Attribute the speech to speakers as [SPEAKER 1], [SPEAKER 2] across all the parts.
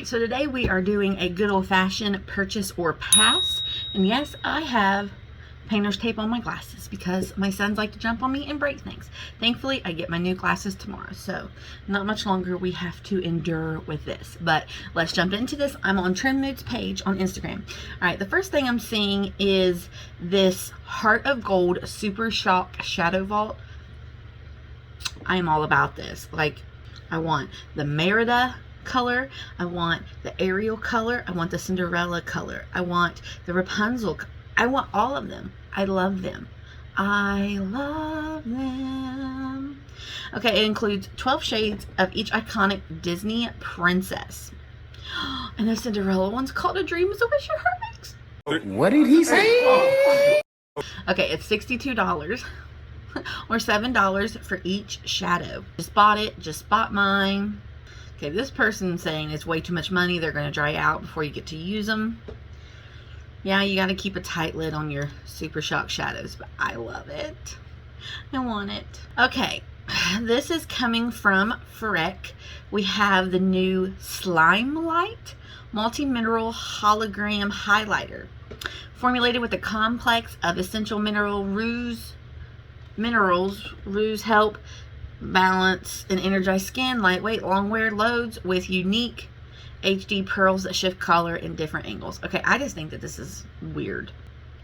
[SPEAKER 1] so today we are doing a good old-fashioned purchase or pass. And yes, I have painter's tape on my glasses because my sons like to jump on me and break things. Thankfully, I get my new glasses tomorrow, so not much longer we have to endure with this. But let's jump into this. I'm on Trim Moods page on Instagram. All right, the first thing I'm seeing is this Heart of Gold Super Shock Shadow Vault. I am all about this. Like, I want the Merida color, I want the Ariel color, I want the Cinderella color, I want the Rapunzel, I want all of them. I love them. I love them. Okay, it includes 12 shades of each iconic Disney princess. And the Cinderella one's called A Dream is a Wish Your Heart Makes.
[SPEAKER 2] What did he say?
[SPEAKER 1] Okay, it's $62 or $7 for each shadow. Just bought it, just bought mine. Okay, this person's saying it's way too much money. They're going to dry out before you get to use them. Yeah, you got to keep a tight lid on your Super Shock shadows, but I love it. I want it. Okay, this is coming from Freck. We have the new Slime Light Multi-Mineral Hologram Highlighter. Formulated with a complex of essential minerals help balance and energize skin, lightweight, long wear loads with unique HD pearls that shift color in different angles. Okay, I just think that this is weird.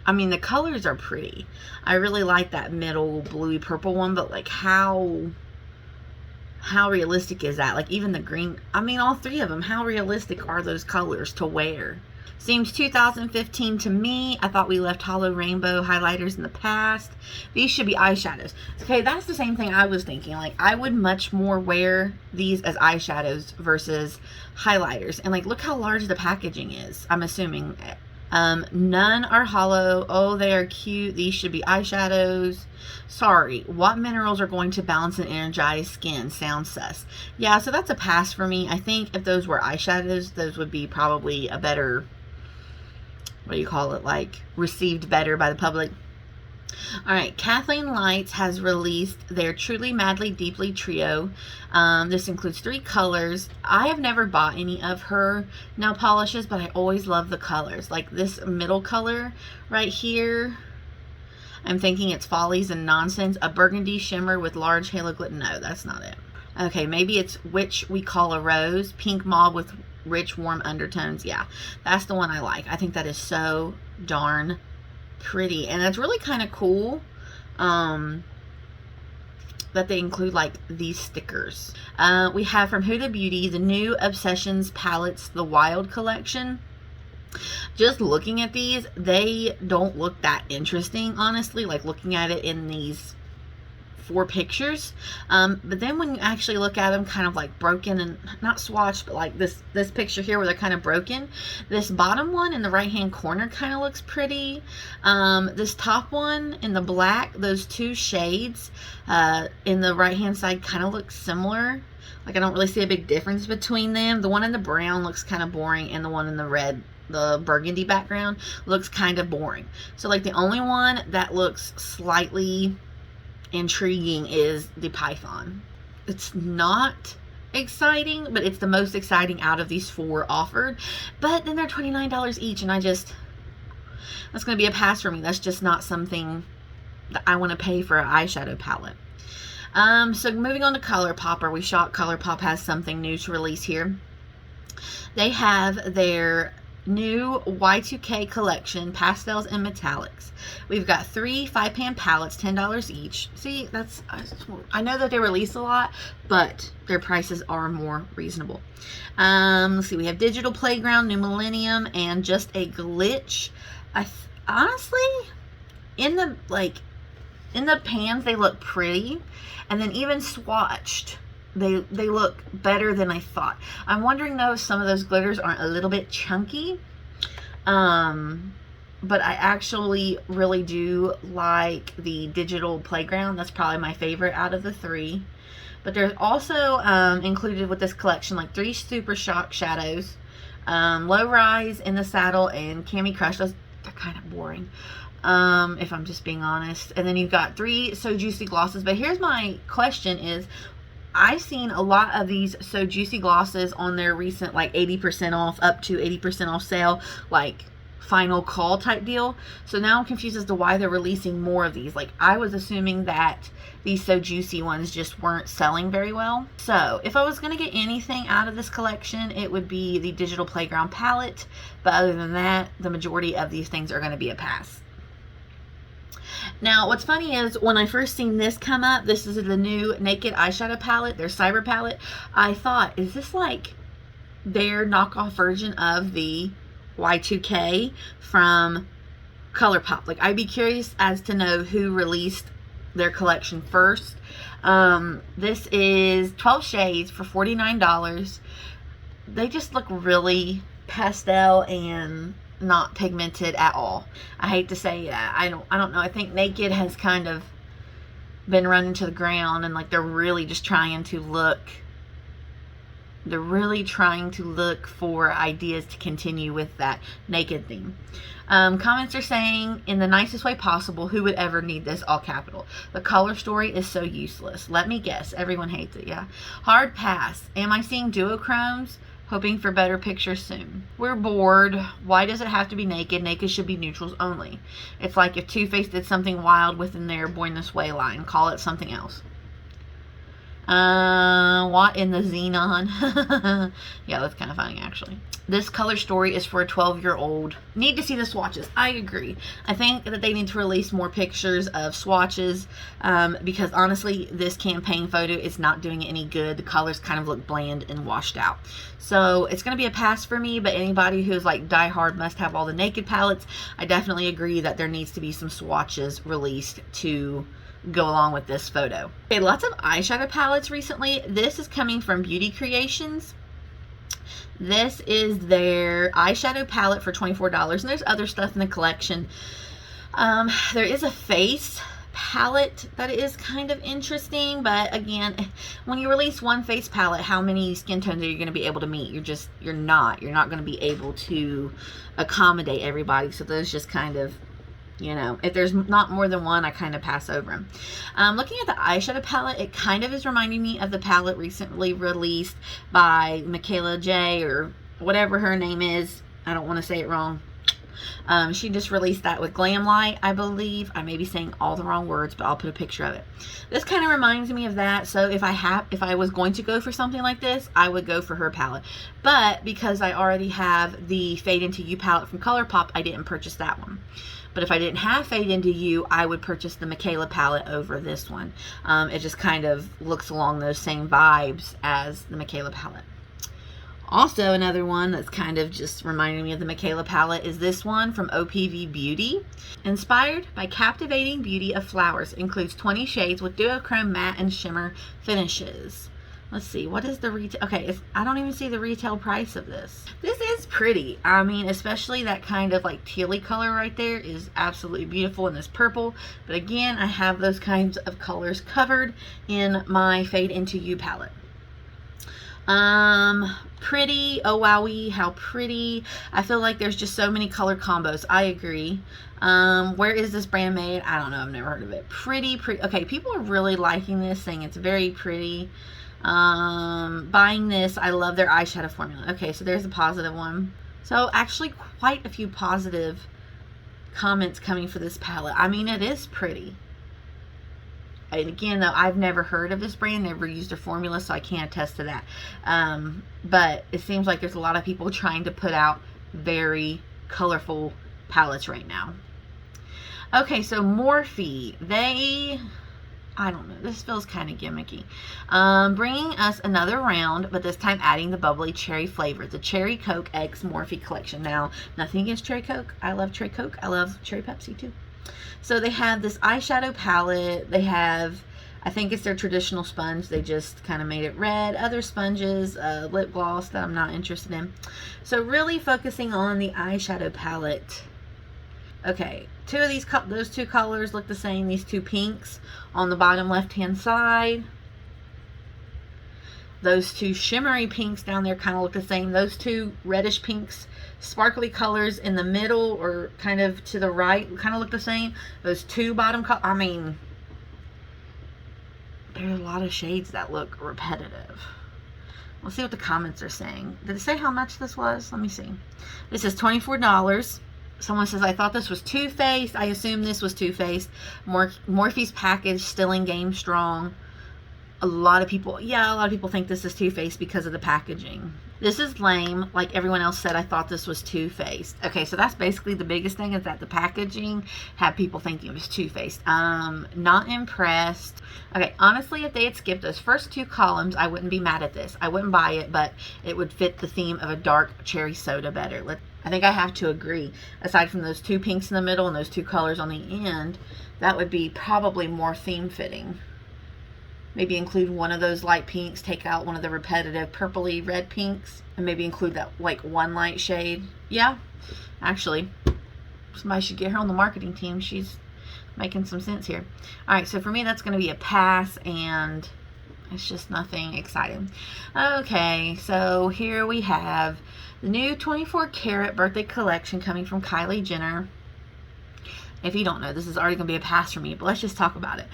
[SPEAKER 1] I mean, the colors are pretty. I really like that middle bluey purple one, but like how realistic is that? Like even the green, I mean all three of them, how realistic are those colors to wear? Seems 2015 to me. I thought we left hollow rainbow highlighters in the past. These should be eyeshadows. Okay, that's the same thing I was thinking. Like, I would much more wear these as eyeshadows versus highlighters. And like, look how large the packaging is, I'm assuming. None are hollow. Oh, they are cute. These should be eyeshadows. Sorry, what minerals are going to balance and energize skin? Sounds sus. Yeah, so that's a pass for me. I think if those were eyeshadows, those would be probably a better, what do you call it, like received better by the public. All right, Kathleenlights has released their Truly Madly Deeply trio. This includes 3 colors. I have never bought any of her nail polishes, but I always love the colors. Like this middle color right here, I'm thinking it's Follies and Nonsense. A burgundy shimmer with large halo glitter. No, that's not it. Okay, maybe it's Which We Call a Rose. Pink mauve with rich warm undertones. Yeah, that's the one I like. I think that is so darn pretty, and it's really kind of cool that they include like these stickers. We have from Huda Beauty the new Obsessions palettes, the Wild collection. Just looking at these, they don't look that interesting, honestly, like looking at it in these 4 pictures, but then when you actually look at them kind of like broken and not swatched, but like this picture here where they're kind of broken, this bottom one in the right hand corner kind of looks pretty. This top one in the black, those 2 shades in the right hand side kind of look similar. Like I don't really see a big difference between them. The one in the brown looks kind of boring, and the one in the red, the burgundy background, looks kind of boring. So like the only one that looks slightly intriguing is the Python. It's not exciting, but it's the most exciting out of these 4 offered. But then they're $29 each, and that's going to be a pass for me. That's just not something that I want to pay for an eyeshadow palette. So moving on to Colourpop. Are we shocked Colourpop has something new to release here? They have their new Y2K collection, pastels and metallics. We've got 3 5-pan palettes, $10 each. See, I know that they release a lot, but their prices are more reasonable. Let's see, we have Digital Playground, New Millennium, and Just a Glitch. Honestly, in the pans they look pretty, and then even swatched they look better than I thought. I'm wondering though if some of those glitters aren't a little bit chunky. But I actually really do like the Digital Playground. That's probably my favorite out of the 3. But there's also included with this collection like 3 Super Shock shadows, Low Rise, In the Saddle, and Cami Crush. They're kind of boring, if I'm just being honest. And then you've got 3 So Juicy glosses. But here's my question is, I've seen a lot of these So Juicy glosses on their recent like 80% off, up to 80% off sale, like final call type deal. So now I'm confused as to why they're releasing more of these. Like, I was assuming that these So Juicy ones just weren't selling very well. So if I was going to get anything out of this collection, it would be the Digital Playground palette. But other than that, the majority of these things are going to be a pass. Now, what's funny is when I first seen this come up, this is the new Naked eyeshadow palette, their Cyber palette. I thought, is this like their knockoff version of the Y2K from Colourpop? Like, I'd be curious as to know who released their collection first. This is 12 shades for $49. They just look really pastel and not pigmented at all. I hate to say that. I don't know. I think Naked has kind of been running to the ground, and like they're really trying to look for ideas to continue with that Naked theme. Comments are saying, in the nicest way possible, who would ever need this? All capital. The color story is so useless. Let me guess. Everyone hates it, yeah. Hard pass. Am I seeing duochromes? Hoping for better pictures soon. We're bored. Why does it have to be Naked? Naked should be neutrals only. It's like if Too Faced did something wild within their Born This Way line. Call it something else. What in the Xenon? Yeah, that's kind of funny, actually. This color story is for a 12-year-old. Need to see the swatches. I agree. I think that they need to release more pictures of swatches, because honestly, this campaign photo is not doing it any good. The colors kind of look bland and washed out. So it's going to be a pass for me, but anybody who's like diehard must have all the Naked palettes, I definitely agree that there needs to be some swatches released to go along with this photo. Okay, lots of eyeshadow palettes recently. This is coming from Beauty Creations. This is their eyeshadow palette for $24, and there's other stuff in the collection. There is a face palette that is kind of interesting, but again, when you release one face palette, how many skin tones are you going to be able to meet? You're not going to be able to accommodate everybody. So those just kind of, you know, if there's not more than one, I kind of pass over them. Looking at the eyeshadow palette, it kind of is reminding me of the palette recently released by Michaela J, or whatever her name is. I don't want to say it wrong. She just released that with Glam Light, I believe. I may be saying all the wrong words, but I'll put a picture of it. This kind of reminds me of that. So if I was going to go for something like this, I would go for her palette. But because I already have the Fade Into You palette from Colourpop, I didn't purchase that one. But if I didn't have Fade Into You, I would purchase the Michaela palette over this one. It just kind of looks along those same vibes as the Michaela palette. Also, another one that's kind of just reminding me of the Michaela palette is this one from OPV Beauty. Inspired by captivating beauty of flowers. Includes 20 shades with duochrome, matte, and shimmer finishes. Let's see, what is the retail? Okay, I don't even see the retail price of this. This is pretty. I mean, especially that kind of like tealy color right there is absolutely beautiful in this purple. But again, I have those kinds of colors covered in my Fade Into You palette. Pretty. Oh wowee, how pretty. I feel like there's just so many color combos. I agree. Where is this brand made? I don't know. I've never heard of it. Pretty. Okay, people are really liking this, saying it's very pretty. Buying this. I love their eyeshadow formula. Okay, so there's a positive one. So actually quite a few positive comments coming for this palette. I mean, it is pretty. And again, though, I've never heard of this brand, never used their formula, so I can't attest to that. But it seems like there's a lot of people trying to put out very colorful palettes right now. Okay, so Morphe, I don't know, this feels kind of gimmicky. Bringing us another round, but this time adding the bubbly cherry flavor, the Cherry Coke X Morphe collection. Now, nothing against Cherry Coke. I love Cherry Coke. I love Cherry Pepsi too. So they have this eyeshadow palette. They have, I think it's their traditional sponge. They just kind of made it red. Other sponges, lip gloss that I'm not interested in. So really focusing on the eyeshadow palette. Okay, those two colors look the same. These two pinks on the bottom left-hand side. Those two shimmery pinks down there kind of look the same. Those two reddish pinks, sparkly colors in the middle or kind of to the right kind of look the same. Those two bottom colors, I mean, There's a lot of shades that look repetitive. Let's see what the comments are saying. Did it say how much this was? Let me see. This is $24. Someone says, I thought this was Too Faced. I assume this was Too Faced. Morphe's package still in game strong. A lot of people think this is Too Faced because of the packaging. This is lame. Like everyone else said, I thought this was Too Faced. Okay, so that's basically the biggest thing, is that the packaging had people thinking it was Too Faced. Not impressed. Okay, honestly, if they had skipped those first 2 columns, I wouldn't be mad at this. I wouldn't buy it, but it would fit the theme of a dark cherry soda better. I think I have to agree. Aside from those 2 pinks in the middle and those 2 colors on the end, that would be probably more theme fitting. Maybe include one of those light pinks, take out one of the repetitive purpley red pinks, and maybe include that like one light shade. Yeah, actually, somebody should get her on the marketing team. She's making some sense here. All right, so for me, that's going to be a pass, and it's just nothing exciting. Okay, so here we have the new 24 karat birthday collection coming from Kylie Jenner. If you don't know, this is already going to be a pass for me, but let's just talk about it.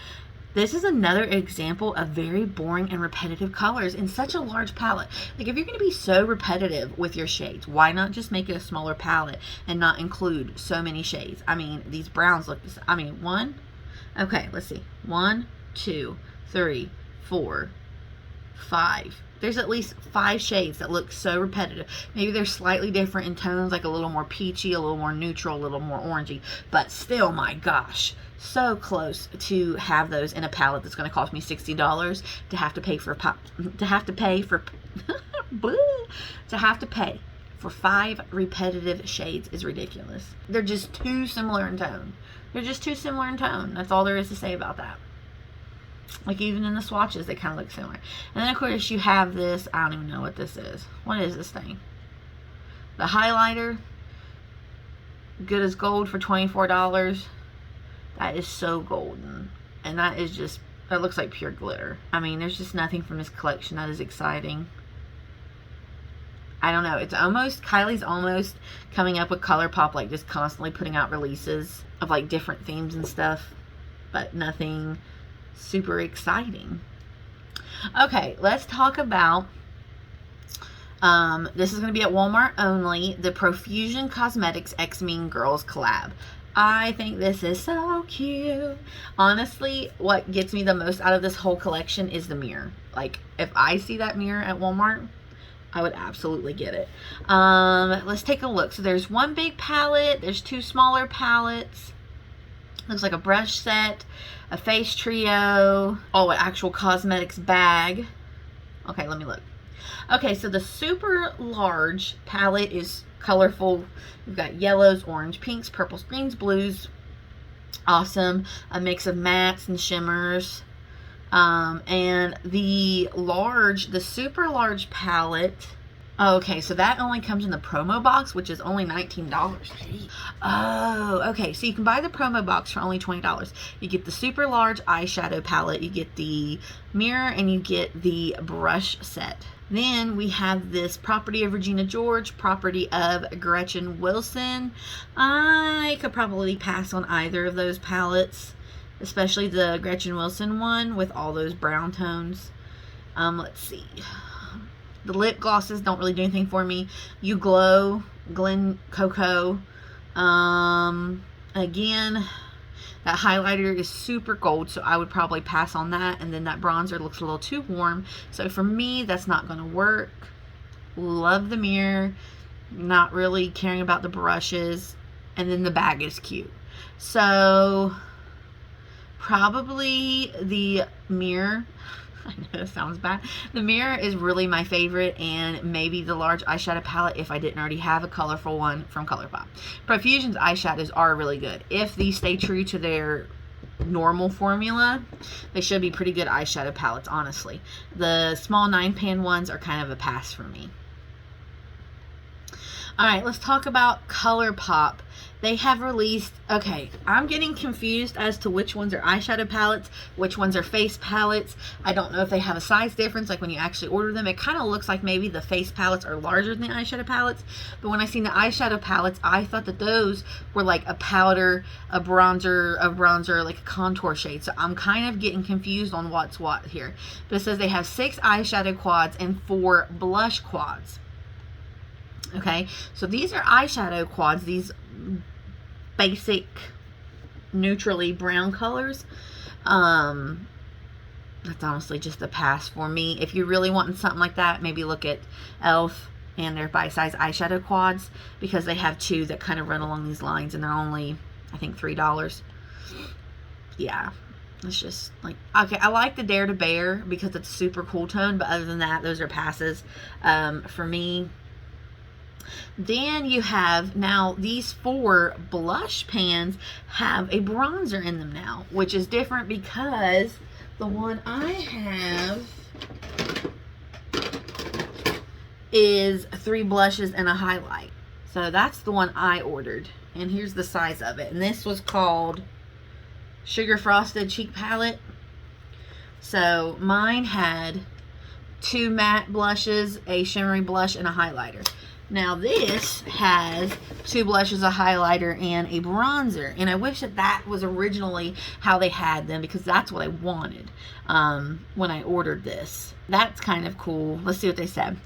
[SPEAKER 1] This is another example of very boring and repetitive colors in such a large palette. Like, if you're going to be so repetitive with your shades, why not just make it a smaller palette and not include so many shades? I mean, these browns look the same. I mean, okay, let's see. 1, 2, 3, 4, 5. There's at least 5 shades that look so repetitive. Maybe they're slightly different in tones, like a little more peachy, a little more neutral, a little more orangey, but still, my gosh, so close to have those in a palette that's going to cost me $60 to have to pay for to have to pay for 5 repetitive shades is ridiculous. They're just too similar in tone. That's all there is to say about that. Like, even in the swatches, they kind of look similar. And then, of course, you have this. I don't even know what this is. What is this thing? The highlighter. Good as gold for $24. That is so golden. And that looks like pure glitter. I mean, there's just nothing from this collection that is exciting. I don't know. Kylie's almost coming up with Colourpop, like just constantly putting out releases of like different themes and stuff. But nothing super exciting. Okay, let's talk about this is going to be at Walmart only, the Profusion Cosmetics X Mean Girls collab. I think this is so cute. Honestly, what gets me the most out of this whole collection is the mirror. Like, if I see that mirror at Walmart, I would absolutely get it. Let's take a look. So there's one big palette, there's 2 smaller palettes. Looks like a brush set, a face trio, an actual cosmetics bag. Okay, let me look. Okay, so the super large palette is colorful. We've got yellows, orange, pinks, purples, greens, blues. Awesome. A mix of mattes and shimmers. And the super large palette. Okay, so that only comes in the promo box, which is only $19. Gee. Oh, okay. So you can buy the promo box for only $20. You get the super large eyeshadow palette, you get the mirror, and you get the brush set. Then we have this property of Regina George, property of Gretchen Wilson. I could probably pass on either of those palettes, especially the Gretchen Wilson one with all those brown tones. Let's see. The lip glosses don't really do anything for me. You Glow, Glen Coco. Again, that highlighter is super gold, so I would probably pass on that. And then that bronzer looks a little too warm. So for me, that's not going to work. Love the mirror. Not really caring about the brushes. And then the bag is cute. So probably the mirror. I know that sounds bad. The mirror is really my favorite, and maybe the large eyeshadow palette if I didn't already have a colorful one from Colourpop. Profusion's eyeshadows are really good. If these stay true to their normal formula, they should be pretty good eyeshadow palettes, honestly. The small 9-pan ones are kind of a pass for me. Alright, let's talk about Colourpop. they have released, okay, I'm getting confused as to which ones are eyeshadow palettes, which ones are face palettes. I don't know if they have a size difference, like when you actually order them. It kind of looks like maybe the face palettes are larger than the eyeshadow palettes, but when I seen the eyeshadow palettes, I thought that those were like a powder, a bronzer, like a contour shade. So I'm kind of getting confused on what's what here. But it says they have 6 eyeshadow quads and 4 blush quads. Okay, so these are eyeshadow quads, these basic neutrally brown colors. That's honestly just a pass for me. If you really want something like that, maybe look at e.l.f. and their bite-size eyeshadow quads, because they have 2 that kind of run along these lines, and they're only, I think, $3. Yeah, it's just like, okay, I like the Dare to Bear because it's super cool tone, but other than that, those are passes for me. Then you have now these 4 blush pans have a bronzer in them now, which is different because the one I have is 3 blushes and a highlight. So that's the one I ordered, and here's the size of it. And this was called Sugar Frosted Cheek Palette. So mine had 2 matte blushes, a shimmery blush, and a highlighter. Now this has 2 blushes, a highlighter, and a bronzer. And I wish that that was originally how they had them, because that's what I wanted when I ordered this. That's kind of cool. Let's see what they said.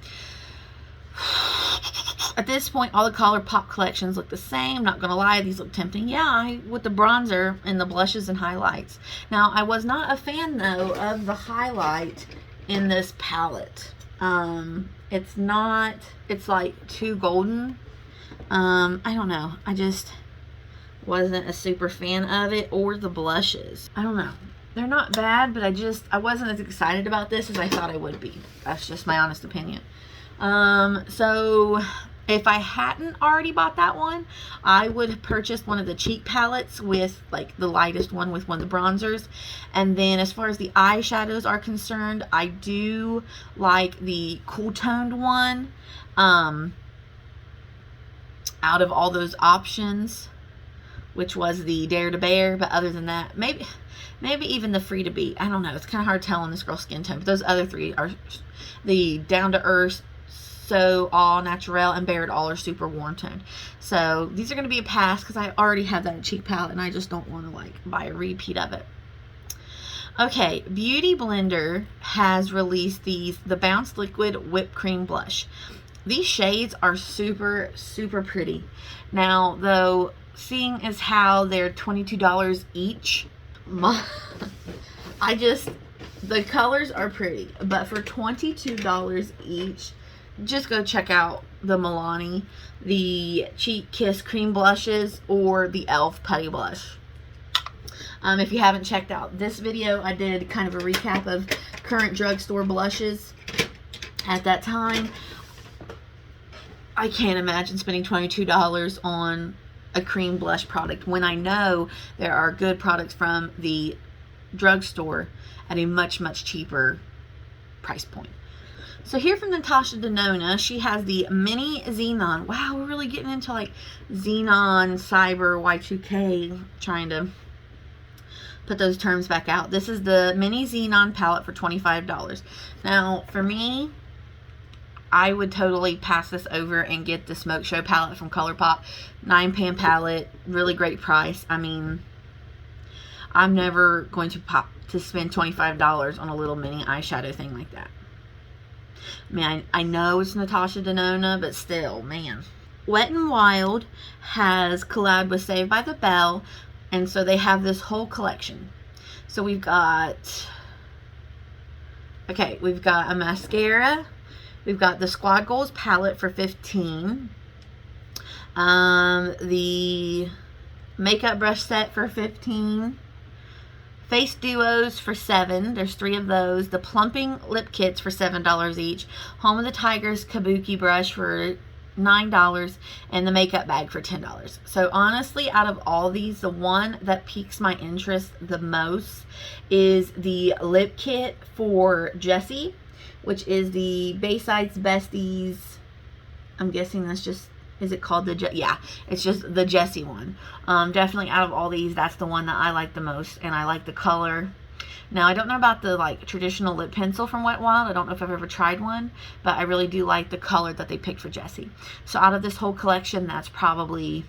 [SPEAKER 1] At this point, all the Colourpop collections look the same. Not gonna lie, these look tempting. Yeah, with the bronzer and the blushes and highlights. Now, I was not a fan, though, of the highlight in this palette. It's not, it's like too golden. I don't know. I just wasn't a super fan of it, or the blushes. I don't know. They're not bad, but I wasn't as excited about this as I thought I would be. That's just my honest opinion. So if I hadn't already bought that one, I would have purchased one of the cheek palettes with like the lightest one with one of the bronzers. And then as far as the eyeshadows are concerned, I do like the cool toned one out of all those options, which was the Dare to Bear. But other than that, maybe even the Free to Be. I don't know. It's kind of hard telling this girl's skin tone. But those other 3 are the Down to Earth, So All Natural, and Bare It All are super warm toned. So these are going to be a pass because I already have that cheek palette and I just don't want to like buy a repeat of it. Okay, Beauty Blender has released the Bounce Liquid Whipped Cream Blush. These shades are super, super pretty. Now, though, seeing as how they're $22 each, the colors are pretty, but for $22 each, just go check out the Milani, the Cheek Kiss Cream Blushes, or the e.l.f. Putty Blush. If you haven't checked out this video, I did kind of a recap of current drugstore blushes at that time. I can't imagine spending $22 on a cream blush product when I know there are good products from the drugstore at a much, much cheaper price point. So here from Natasha Denona, she has the Mini Xenon. Wow, we're really getting into like Xenon, Cyber, Y2K, trying to put those terms back out. This is the Mini Xenon palette for $25. Now, for me, I would totally pass this over and get the Smoke Show palette from Colourpop. 9-pan palette, really great price. I mean, I'm never going to spend $25 on a little mini eyeshadow thing like that. I mean, I know it's Natasha Denona, but still, man. Wet n Wild has collabed with Saved by the Bell, and so they have this whole collection. So we've got a mascara. We've got the Squad Goals palette for $15. The makeup brush set for $15. Face duos for $7. There's 3 of those. The plumping lip kits for $7 each. Home of the Tigers kabuki brush for $9, and the makeup bag for $10. So honestly, out of all these, the one that piques my interest the most is the lip kit for Jessie, which is the Bayside's Besties. I'm guessing that's just, Is it called the yeah, it's just the Jessie one. Definitely out of all these, that's the one that I like the most, and I like the color. Now, I don't know about the like traditional lip pencil from Wet n Wild. I don't know if I've ever tried one, but I really do like the color that they picked for Jessie. So out of this whole collection, that's probably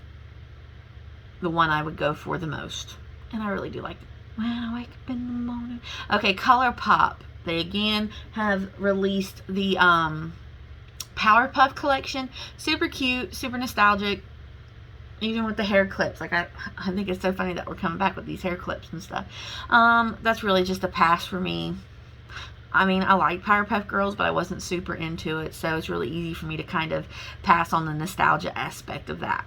[SPEAKER 1] the one I would go for the most. And I really do like it. When I wake up in the morning. Okay, Colourpop. They again have released the Powerpuff collection. Super cute, super nostalgic. Even with the hair clips. Like I think it's so funny that we're coming back with these hair clips and stuff. That's really just a pass for me. I mean, I like Powerpuff Girls, but I wasn't super into it, so it's really easy for me to kind of pass on the nostalgia aspect of that.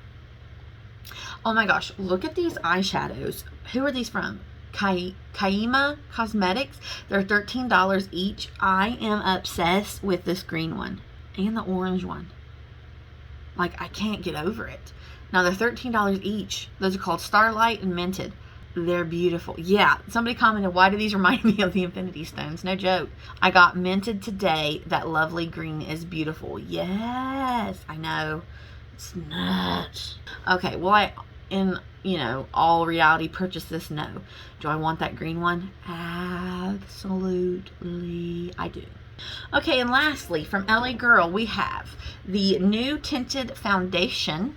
[SPEAKER 1] Oh my gosh, look at these eyeshadows. Who are these from? Kaima Cosmetics. They're $13 each. I am obsessed with this green one and the orange one. Like, I can't get over it. Now, they're $13 each. Those are called Starlight and Minted. They're beautiful. Yeah, somebody commented, why do these remind me of the Infinity Stones? No joke. I got Minted today. That lovely green is beautiful. Yes, I know. It's nuts. Okay, well, I, in, you know, all reality, purchase this? No. Do I want that green one? Absolutely, I do. Okay, and lastly, from LA Girl, we have the new Tinted Foundation.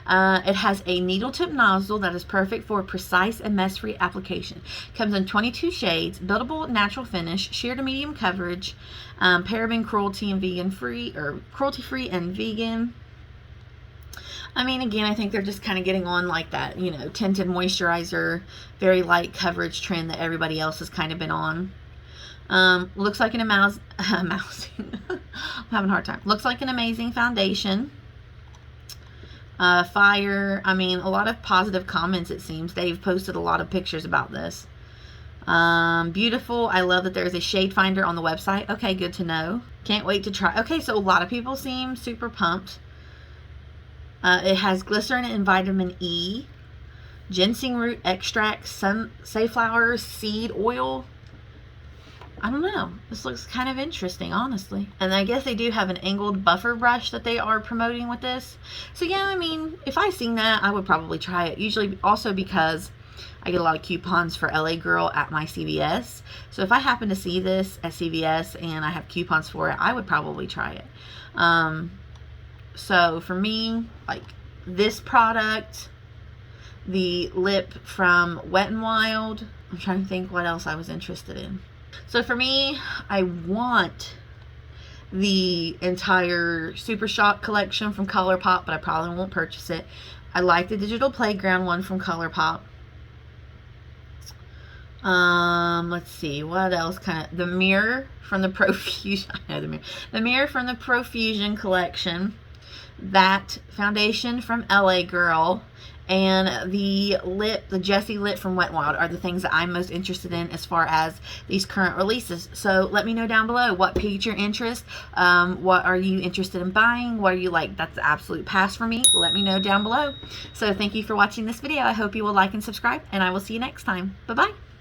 [SPEAKER 1] It has a needle tip nozzle that is perfect for precise and mess-free application. Comes in 22 shades, buildable natural finish, sheer to medium coverage, paraben, cruelty, and vegan-free, or cruelty-free and vegan. I mean, again, I think they're just kind of getting on like that, you know, tinted moisturizer, very light coverage trend that everybody else has kind of been on. Looks like an I'm having a hard time. Looks like an amazing foundation. Fire. I mean, a lot of positive comments, it seems. They've posted a lot of pictures about this. Beautiful. I love that there's a shade finder on the website. Okay, good to know. Can't wait to try. Okay, so a lot of people seem super pumped. It has glycerin and vitamin E, ginseng root extract, sunflower seed oil. I don't know. This looks kind of interesting, honestly. And I guess they do have an angled buffer brush that they are promoting with this. So yeah, I mean, if I seen that, I would probably try it. Usually also because I get a lot of coupons for LA Girl at my CVS. So if I happen to see this at CVS and I have coupons for it, I would probably try it. So for me, like this product, the lip from Wet n Wild, I'm trying to think what else I was interested in. So for me, I want the entire Super Shock collection from Colourpop, but I probably won't purchase it. I like the Digital Playground one from Colourpop. Let's see, what else the mirror from the Profusion, I know the mirror. The mirror from the Profusion collection. That foundation from LA Girl. And the lip, the Jessie lip from Wet n Wild are the things that I'm most interested in as far as these current releases. So let me know down below what piqued your interest. What are you interested in buying? What are you like? That's the absolute pass for me. Let me know down below. So thank you for watching this video. I hope you will like and subscribe, and I will see you next time. Bye-bye.